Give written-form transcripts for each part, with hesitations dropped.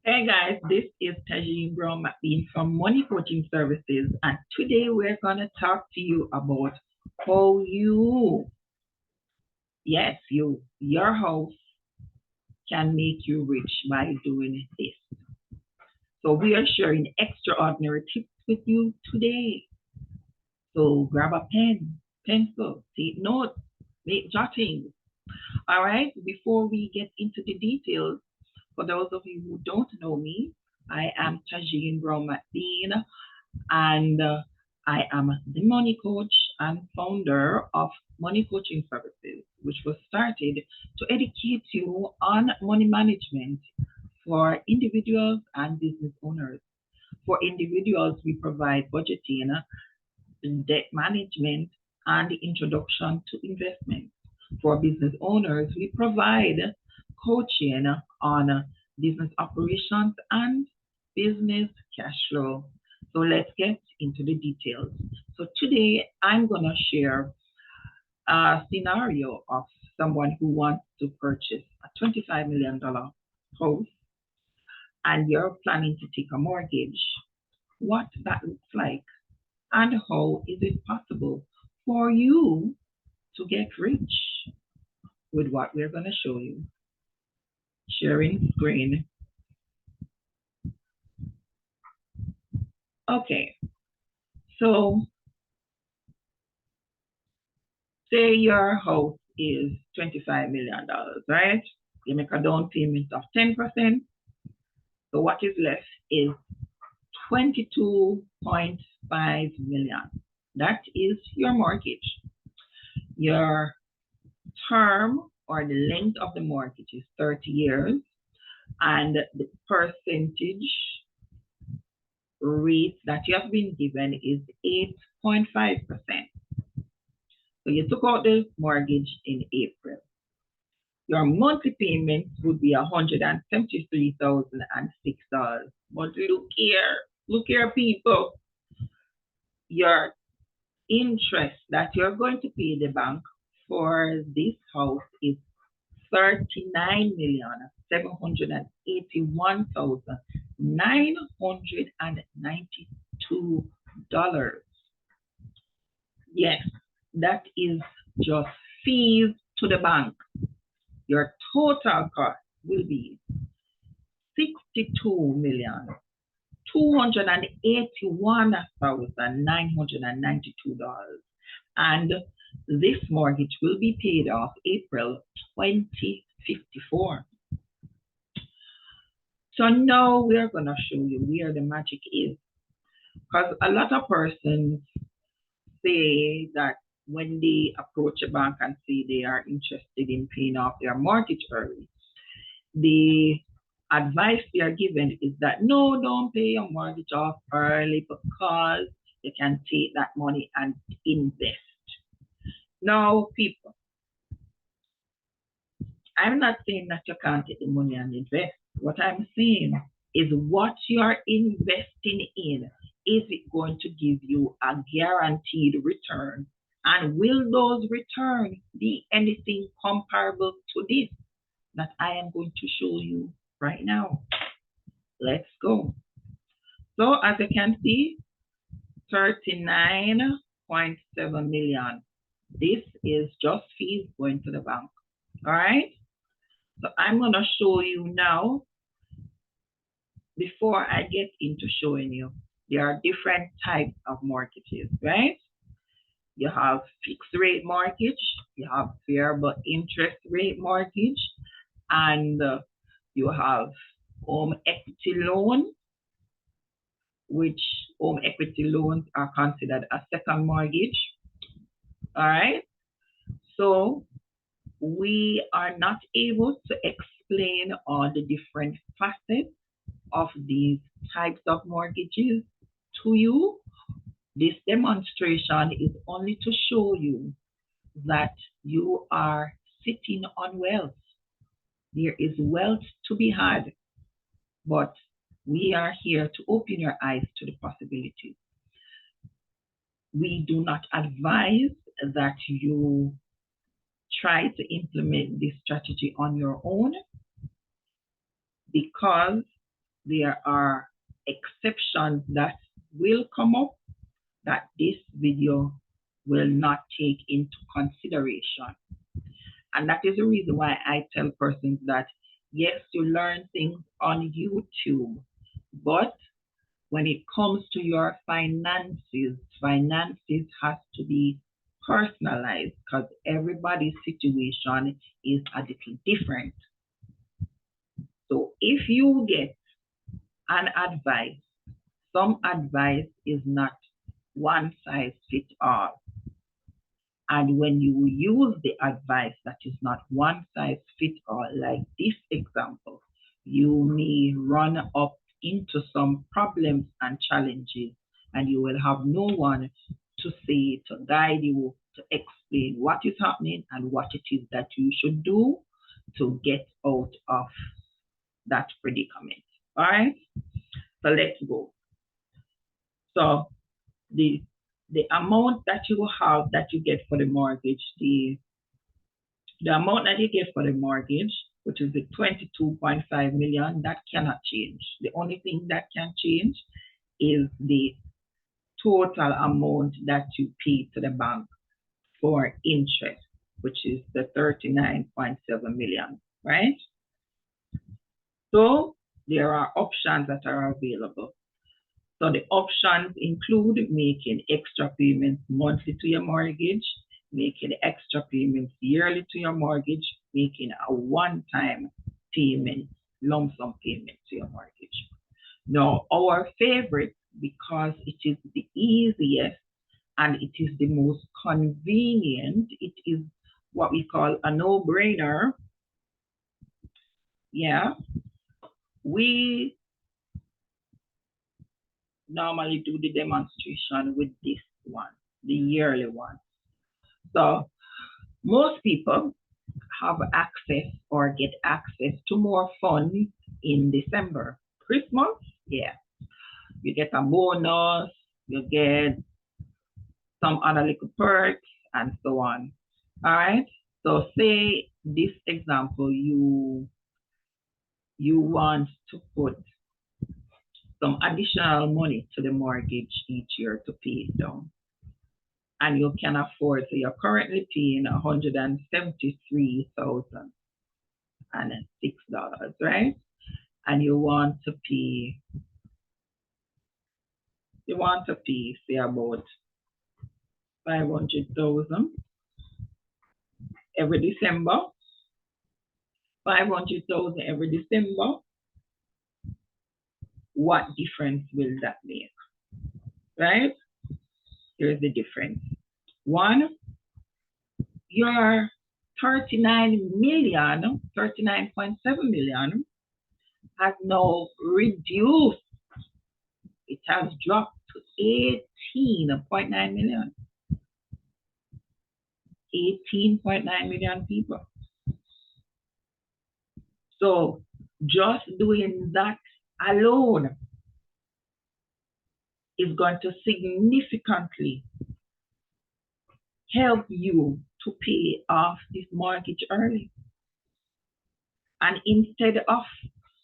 Hey guys, this is Tagene from Money Coaching Services, and today we're going to talk to you about how your house can make you rich by doing this. So we are sharing extraordinary tips with you today. So grab a pen, pencil, take notes, make jottings. All right, before we get into the details, for those of you who don't know me, I am Tagene and I am the money coach and founder of Money Coaching Services, which was started to educate you on money management for individuals and business owners. For individuals, we provide budgeting, debt management, and the introduction to investment. For business owners, we provide coaching on business operations and business cash flow. So let's get into the details. So today I'm going to share a scenario of someone who wants to purchase a $25 million house and you're planning to take a mortgage. What that looks like and how is it possible for you to get rich with what we're going to show you. Sharing screen. Okay, so say your house is $25 million, right? You make a down payment of 10%. So what is left is $22.5 million. That is your mortgage. Your term or the length of the mortgage is 30 years, and the percentage rate that you have been given is 8.5%. So you took out the mortgage in April. Your monthly payments would be $173,006. But look here, people. Your interest that you're going to pay the bank for this house is $39,781,992. Yes, that is just fees to the bank. Your total cost will be $62,281,992. And this mortgage will be paid off April 2054. So now we're going to show you where the magic is. Because a lot of persons say that when they approach a bank and say they are interested in paying off their mortgage early, the advice they are given is that no, don't pay your mortgage off early because you can take that money and invest. Now, people, I'm not saying that you can't take the money and invest. What I'm saying is what you're investing in, is it going to give you a guaranteed return? And will those returns be anything comparable to this that I am going to show you right now? Let's go. So as you can see, 39.7 million. This is just fees going to the bank. All right. So I'm going to show you now. Before I get into showing you, there are different types of mortgages, right? You have fixed rate mortgage, you have variable interest rate mortgage, and you have home equity loan, which home equity loans are considered a second mortgage. All right. So we are not able to explain all the different facets of these types of mortgages to you. This demonstration is only to show you that you are sitting on wealth. There is wealth to be had, but we are here to open your eyes to the possibilities. We do not advise that you try to implement this strategy on your own, because there are exceptions that will come up that this video will not take into consideration. And that is the reason why I tell persons that yes, you learn things on YouTube, but when it comes to your finances, finances has to be personalized because everybody's situation is a little different. So if you get an advice, some advice is not one size fits all. And when you use the advice that is not one size fits all, like this example, you may run up into some problems and challenges, and you will have no one to say, to guide you, to explain what is happening and what it is that you should do to get out of that predicament. All right, so let's go. So the amount that you have that you get for the mortgage, the amount that you get for the mortgage, which is the 22.5 million, that cannot change. The only thing that can change is the total amount that you pay to the bank for interest, which is the 39.7 million, right? So there are options that are available. So the options include making extra payments monthly to your mortgage, making extra payments yearly to your mortgage, making a one-time payment, lump sum payment to your mortgage. Now, our favorite, because it is the easiest and it is the most convenient, it is what we call a no-brainer. Yeah, we normally do the demonstration with this one, the yearly one. So most people have access or get access to more funds in December. Christmas, yeah, you get a bonus, you get some other little perks and so on. All right. So say this example, you want to put some additional money to the mortgage each year to pay it down. And you can afford, so you're currently paying $173,006, right? And you want to pay, say about 500,000 every December. 500,000 every December. What difference will that make? Right? Here's the difference. One, your 39.7 million has now reduced. It has dropped to 18.9 million. 18.9 million people. So just doing that alone is going to significantly help you to pay off this mortgage early. And instead of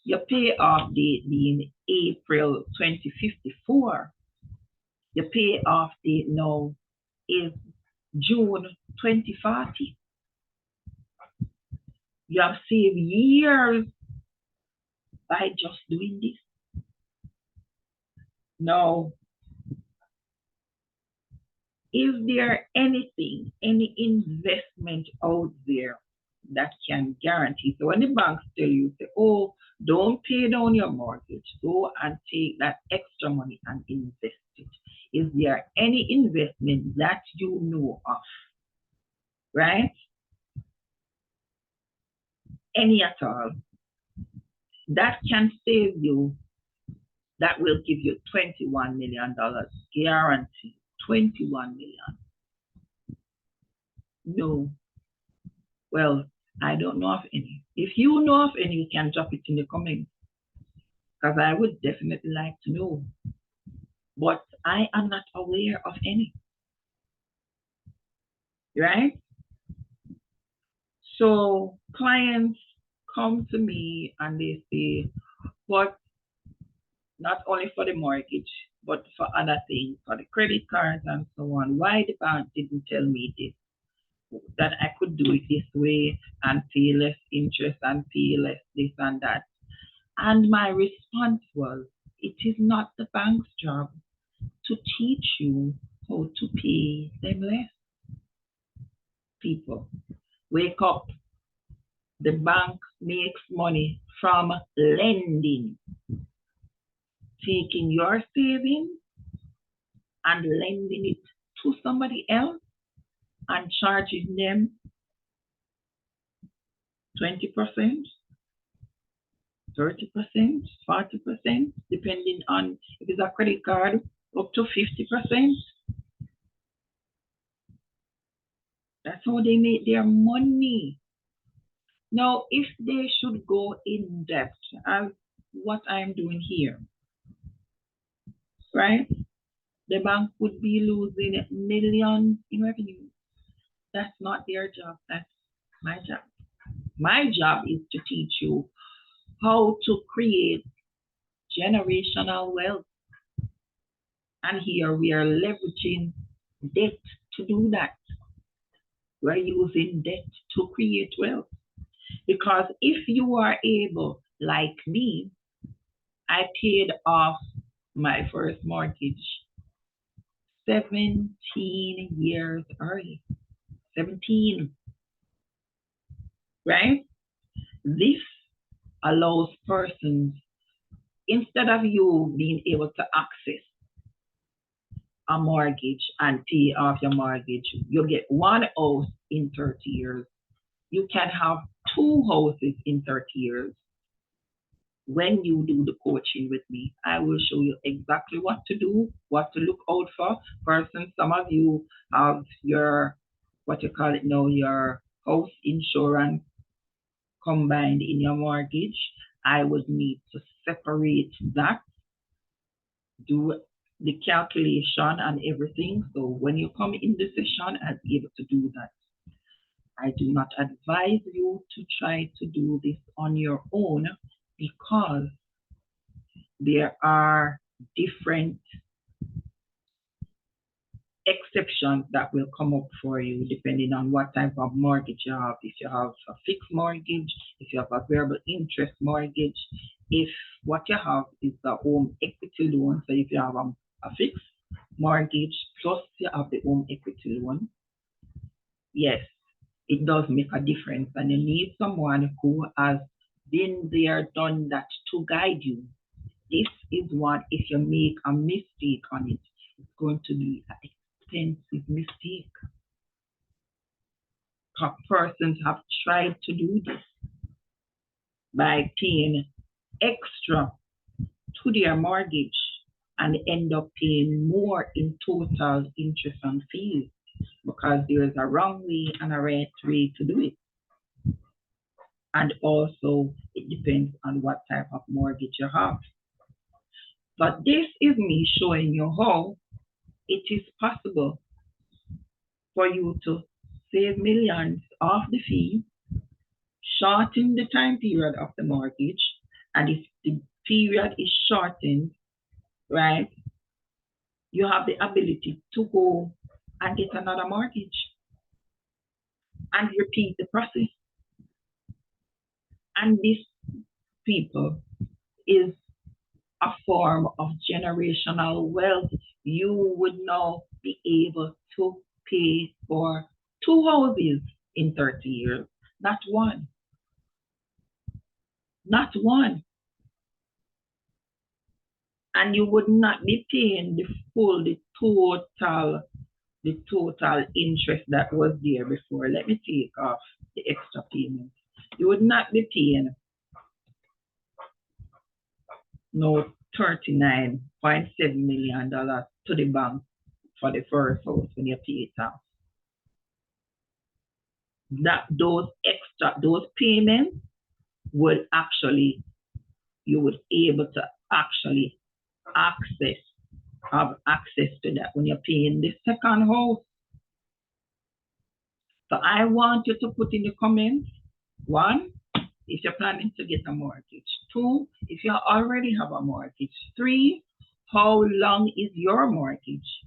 your payoff date being April 2054, your payoff date now is June 2040. You have saved years by just doing this. Now, is there anything, any investment out there that can guarantee? So when the banks tell you, say, oh, don't pay down your mortgage, go and take that extra money and invest it. Is there any investment that you know of, right? Any at all, that can save you, that will give you $21 million guaranteed. 21 million. No. Well, I don't know of any. If you know of any, you can drop it in the comments, because I would definitely like to know. But I am not aware of any. Right? So clients come to me and they say, but not only for the mortgage, but for other things, for the credit cards and so on. Why the bank didn't tell me this, that I could do it this way and pay less interest and pay less this and that. And my response was, it is not the bank's job to teach you how to pay them less. People, wake up. The bank makes money from lending, taking your savings and lending it to somebody else and charging them 20%, 30%, 40%, depending on if it's a credit card, up to 50%. That's how they make their money. Now, if they should go in depth, as what I'm doing here, right? The bank would be losing millions in revenue. That's not their job. That's my job. My job is to teach you how to create generational wealth. And here we are leveraging debt to do that. We're using debt to create wealth. Because if you are able, like me, I paid off my first mortgage 17 years early. 17, right? This allows persons, instead of you being able to access a mortgage and pay off your mortgage, you get one house in 30 years. You can have two houses in 30 years. When you do the coaching with me, I will show you exactly what to do, what to look out for. Person, some of you have your, what you call it now, your house insurance combined in your mortgage. I would need to separate that, do the calculation and everything. So when you come in the session, I'll be able to do that. I do not advise you to try to do this on your own because there are different exceptions that will come up for you depending on what type of mortgage you have. If you have a fixed mortgage, if you have a variable interest mortgage, if what you have is a home equity loan, so if you have a fixed mortgage plus you have the home equity loan, yes, it does make a difference, and you need someone who has been there, done that to guide you. This is what, if you make a mistake on it, it's going to be an expensive mistake. Persons have tried to do this by paying extra to their mortgage and end up paying more in total interest and fees because there is a wrong way and a right way to do it. And also, it depends on what type of mortgage you have. But this is me showing you how it is possible for you to save millions off the fee, shorten the time period of the mortgage, and if the period is shortened, right, you have the ability to go and get another mortgage and repeat the process. And this, people, is a form of generational wealth. You would now be able to pay for two houses in 30 years, not one. Not one. And you would not be paying the total interest that was there before. Let me take off the extra payment. You would not be paying no $39.7 million to the bank for the first house when you pay it off. Those payments would actually, you would able to actually have access to that when you're paying the second house. So I want you to put in the comments, one, if you're planning to get a mortgage. 2, if you already have a mortgage. 3, how long is your mortgage?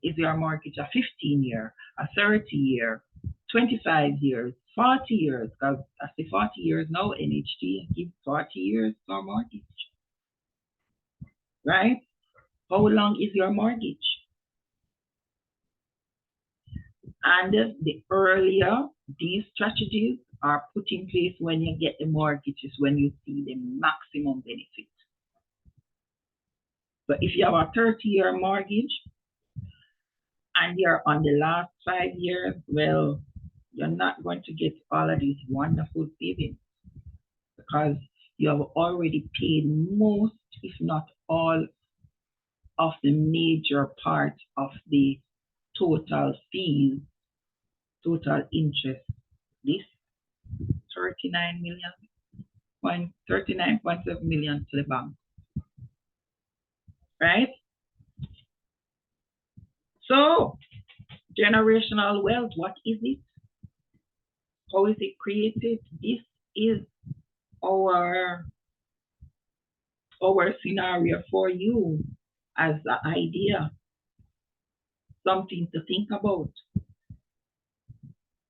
Is your mortgage a 15-year, a 30-year, 25 years, 40 years? Because I say 40 years now, NHT gives 40 years for mortgage, right? How long is your mortgage? And the earlier these strategies are put in place when you get the mortgages, when you see the maximum benefit. So if you have a 30-year mortgage and you're on the last 5 years, well, you're not going to get all of these wonderful savings because you have already paid most, if not all, of the major part of the total fees, total interest. This 39.7 million to the bank, right? So generational wealth, what is it? How is it created? This is our scenario for you as an idea, something to think about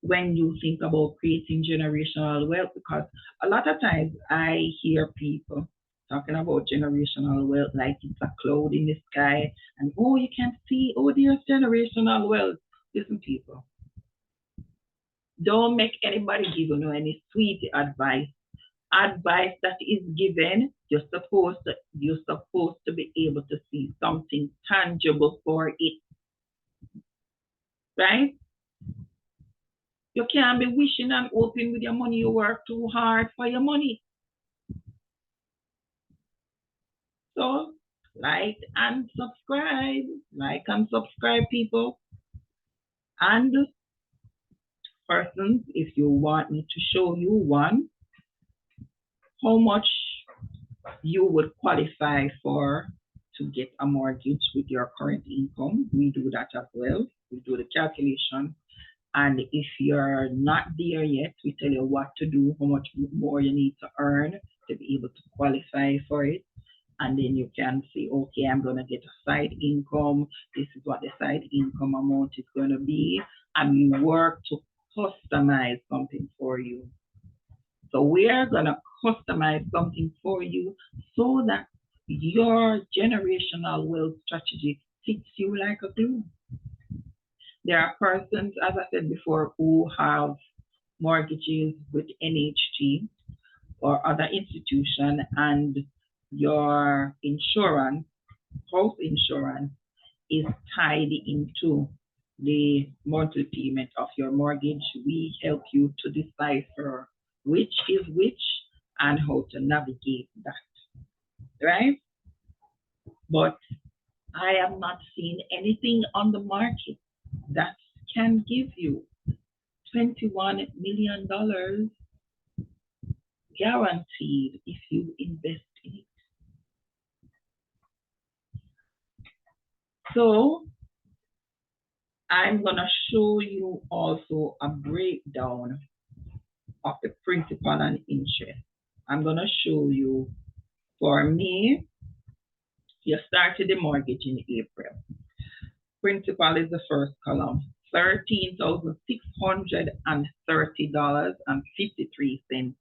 when you think about creating generational wealth, because a lot of times I hear people talking about generational wealth like it's a cloud in the sky and oh, you can't see, oh, there's generational wealth. Listen, people, don't make anybody give you any sweet advice. Advice that is given, you're supposed to be able to see something tangible for it, right? You can't be wishing and hoping with your money. You work too hard for your money. So like and subscribe, people. And persons, if you want me to show you one, how much you would qualify for to get a mortgage with your current income, we do that as well. We do the calculation. And if you're not there yet, we tell you what to do, how much more you need to earn to be able to qualify for it. And then you can say, okay, I'm going to get a side income. This is what the side income amount is going to be. And we work to customize something for you. So we are going to customize something for you so that your generational wealth strategy fits you like a glue. There are persons, as I said before, who have mortgages with NHT or other institution, and your insurance, house insurance, is tied into the monthly payment of your mortgage. We help you to decipher which is which and how to navigate that, right? But I have not seen anything on the market that can give you $21 million guaranteed if you invest in it. So I'm going to show you also a breakdown of the principal and interest. I'm going to show you, for me, you started the mortgage in April. Principal is the first column, $13,630.53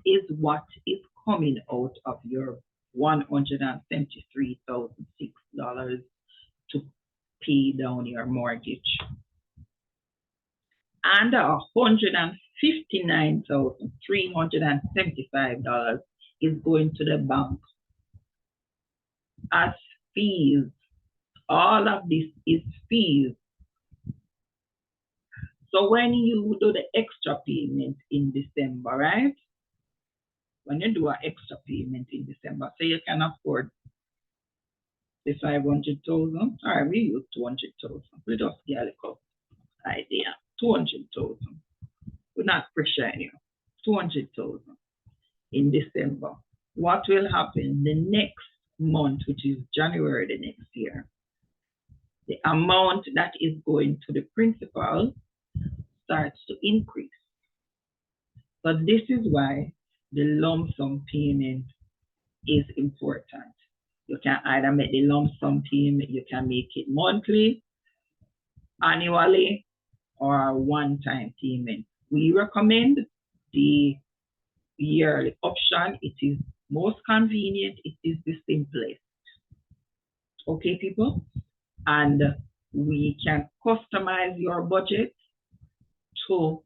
is what is coming out of your $173,006 to pay down your mortgage. And $159,375 is going to the bank as fees. All of this is fees. So when you do the extra payment in December, right? When you do an extra payment in December, so you can afford the 500,000. All right, we use 200,000. We just get a little idea. 200,000. We're not pressuring you. 200,000 in December. What will happen the next month, which is January the next year? The amount that is going to the principal starts to increase. So this is why the lump sum payment is important. You can either make the lump sum payment, you can make it monthly, annually, or a one-time payment. We recommend the yearly option. It is most convenient. It is the simplest. Okay, people? And we can customize your budget to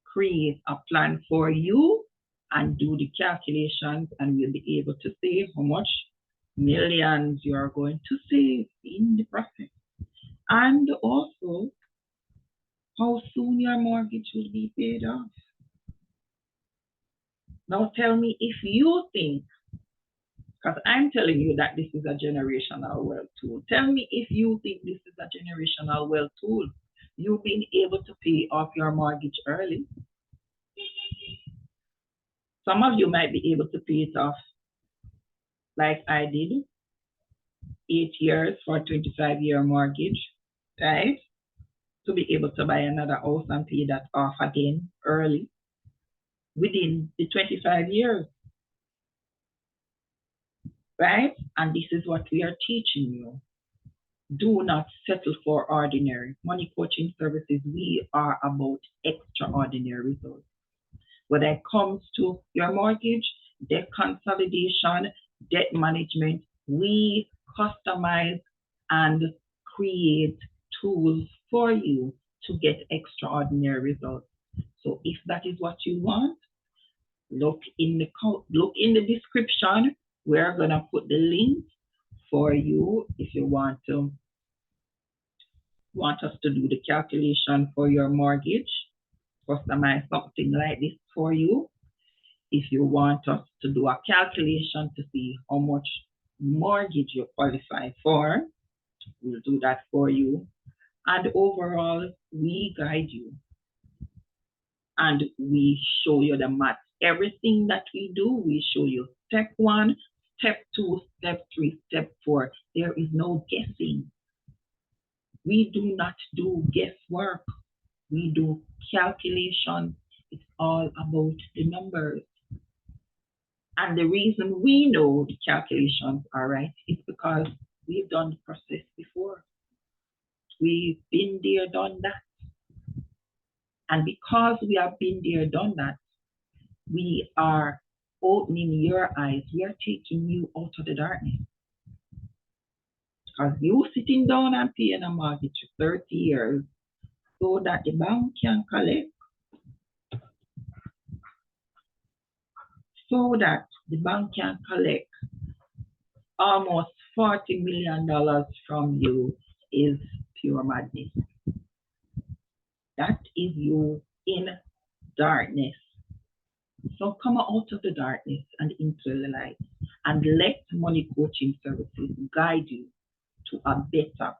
create a plan for you and do the calculations, and we'll be able to say how much millions you're going to save in the process. And also how soon your mortgage will be paid off. Now tell me if you think, because I'm telling you that this is a generational wealth tool. Tell me if you think this is a generational wealth tool. You've been able to pay off your mortgage early. Some of you might be able to pay it off like I did, 8 years for a 25-year mortgage, right? To be able to buy another house and pay that off again early within the 25 years, right? And this is what we are teaching you. Do not settle for ordinary. Money coaching services, we are about extraordinary results. When it comes to your mortgage, debt consolidation, debt management, we customize and create tools for you to get extraordinary results. So if that is what you want, look in the description. We're gonna put the link for you if you want us to do the calculation for your mortgage, customize something like this for you. If you want us to do a calculation to see how much mortgage you qualify for, we'll do that for you. And overall, we guide you and we show you the math. Everything that we do, we show you step 1, step 2, step 3, step 4. There is no guessing. We do not do guesswork. We do calculation. It's all about the numbers. And the reason we know the calculations are right is because we've done the process before. We've been there, done that. And because we have been there, done that, we are opening your eyes. We are taking you out of the darkness. Because you sitting down and paying a mortgage for 30 years so that the bank can collect, almost $40 million from you is pure madness. That is you in darkness. So come out of the darkness and into the light, and let money coaching services guide you to a better,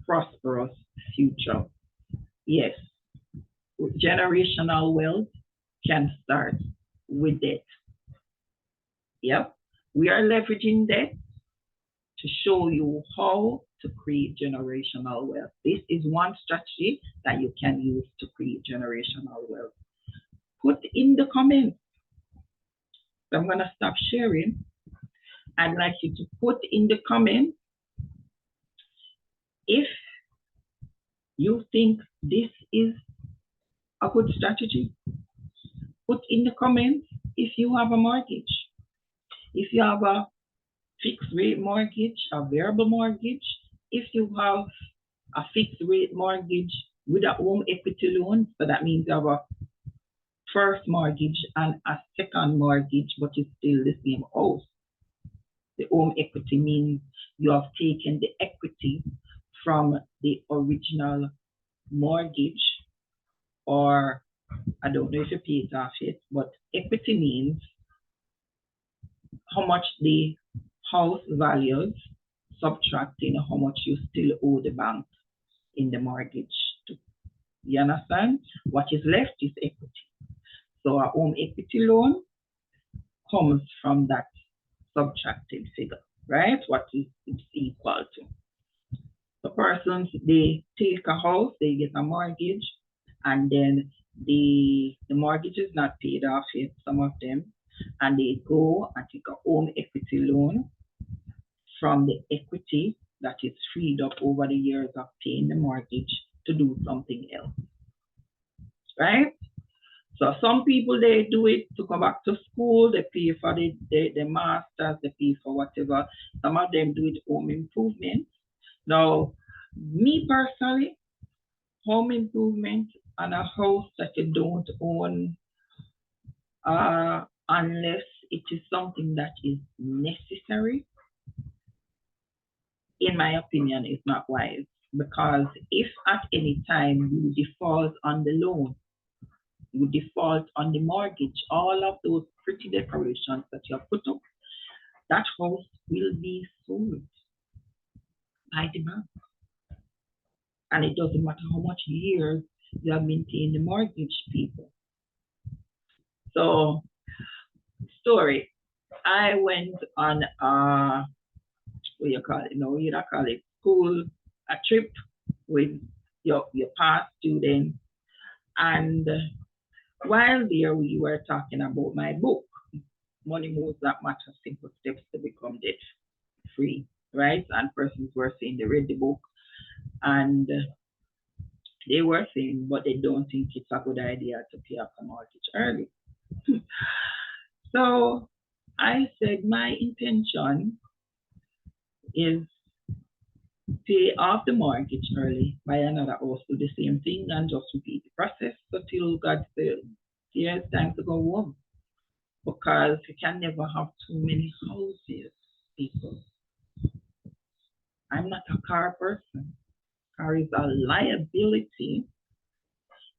prosperous future. Yes, generational wealth can start with debt. Yep, we are leveraging debt to show you how to create generational wealth. This is one strategy that you can use to create generational wealth. Put in the comments. So I'm going to stop sharing. I'd like you to put in the comments if you think this is a good strategy. Put in the comments if you have a mortgage. If you have a fixed rate mortgage, a variable mortgage, if you have a fixed rate mortgage with a home equity loan, so that means you have a first mortgage and a second mortgage, but it's still the same house. The home equity means you have taken the equity from the original mortgage, or I don't know if you pay it off yet, but equity means how much the house values subtracting how much you still owe the bank in the mortgage. You understand? What is left is equity. So a home equity loan comes from that subtracted figure, right? What is it's equal to. The persons, they take a house, they get a mortgage, and then the mortgage is not paid off yet, some of them, and they go and take a home equity loan from the equity that is freed up over the years of paying the mortgage to do something else, right? So some people they do it to go back to school, they pay for the masters, they pay for whatever. Some of them do it home improvement. Now, me personally, home improvement on a house that you don't own, unless it is something that is necessary, in my opinion, is not wise. Because if at any time you default on the loan, you default on the mortgage, all of those pretty decorations that you have put up, that house will be sold by the bank. And it doesn't matter how much years you have maintained the mortgage, people. So, story. I went on what you call it? No, you don't call it school, a trip with your past students. And while there, we were talking about my book, Money Moves That Matter, Simple Steps to Become Debt Free, right? And persons were saying they read the book and they were saying, but they don't think it's a good idea to pay off the mortgage early. So I said my intention is pay off the mortgage early, buy another house, do the same thing, and just repeat the process until God says, yeah, it's time to go home. Because you can never have too many houses, people. I'm not a car person. Car is a liability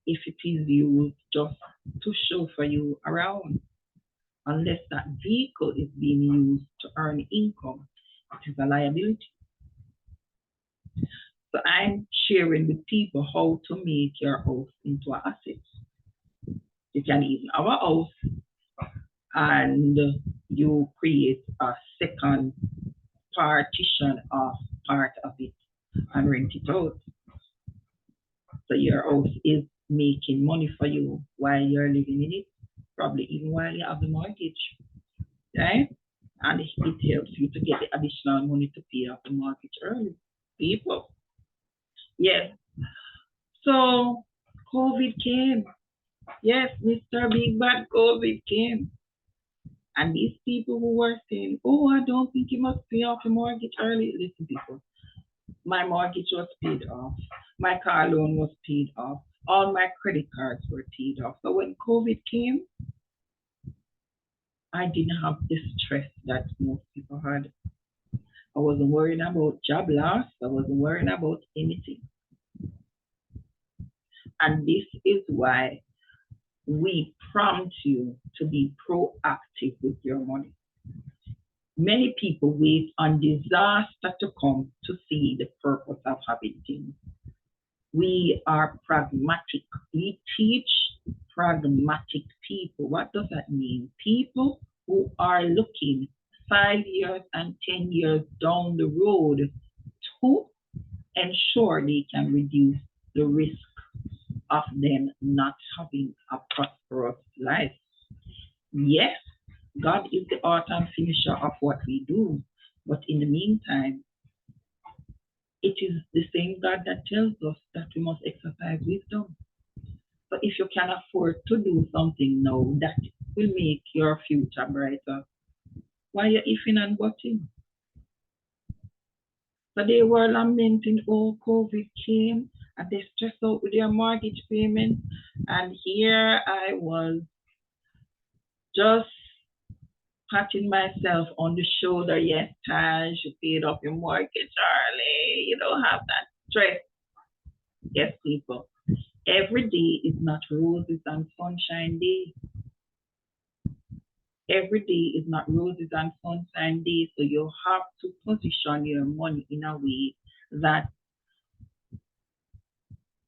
if it is used just to chauffeur you around. Unless that vehicle is being used to earn income, it is a liability. So I'm sharing with people how to make your house into an asset. You can even have a house and you create a second partition of part of it and rent it out. So your house is making money for you while you're living in it, probably even while you have the mortgage, right? And it helps you to get the additional money to pay off the mortgage early. People. Yes. So COVID came. Yes, Mr. Big Bad COVID came. And these people who were saying, oh, I don't think you must pay off your mortgage early. Listen, people, my mortgage was paid off. My car loan was paid off. All my credit cards were paid off. So when COVID came, I didn't have the stress that most people had. I wasn't worrying about job loss. I wasn't worrying about anything. And this is why we prompt you to be proactive with your money. Many people wait on disaster to come to see the purpose of having things. We are pragmatic. We teach pragmatic people. What does that mean? People who are looking 5 years and 10 years down the road to ensure they can reduce the risk of them not having a prosperous life. Yes, God is the author and finisher of what we do, but in the meantime, it is the same God that tells us that we must exercise wisdom. So if you can afford to do something now that will make your future brighter, why are you ifing and butting? So they were lamenting, oh, COVID came and they stressed out with their mortgage payment. And here I was just patting myself on the shoulder. Yes, Taj, you paid off your mortgage early. You don't have that stress. Yes, people. Every day is not roses and sunshine day. Every day is not roses and sunshine day. So you have to position your money in a way that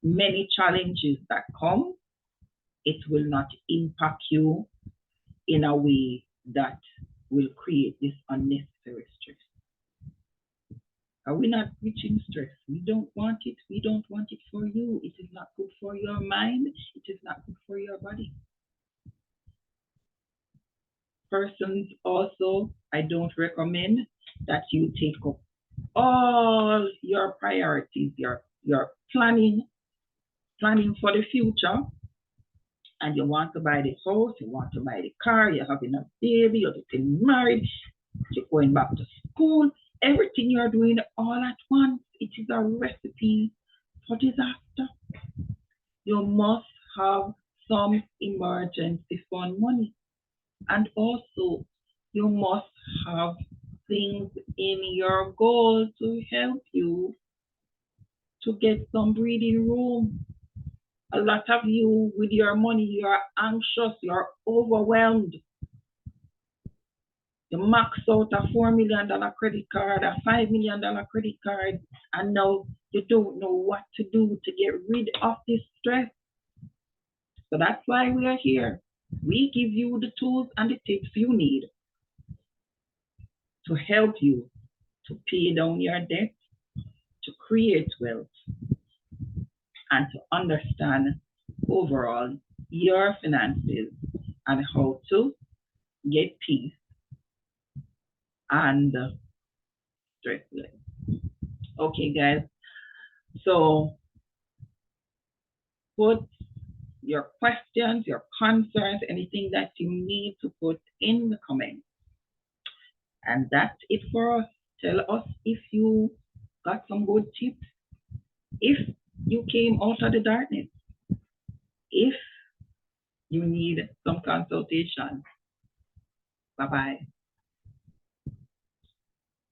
many challenges that come, it will not impact you in a way that will create this unnecessary stress. Are we not rich in stress? We don't want it. We don't want it for you. It is not good for your mind. It is not good for your body. Persons also, I don't recommend that you take up all your priorities, your planning for the future, and you want to buy the house, you want to buy the car, you're having a baby, you're getting married, you're going back to school, everything you're doing all at once, it is a recipe for disaster. You must have some emergency fund money. And also, you must have things in your goal to help you to get some breathing room. A lot of you, with your money, you're anxious, you're overwhelmed. You max out a $4 million credit card, a $5 million credit card, and now you don't know what to do to get rid of this stress. So that's why we are here. We give you the tools and the tips you need to help you to pay down your debt, to create wealth, and to understand overall your finances and how to get peace and stress less. Okay, guys. So put your questions, your concerns, anything that you need to put in the comments. And that's it for us. Tell us if you got some good tips, if you came out of the darkness, if you need some consultation. Bye bye.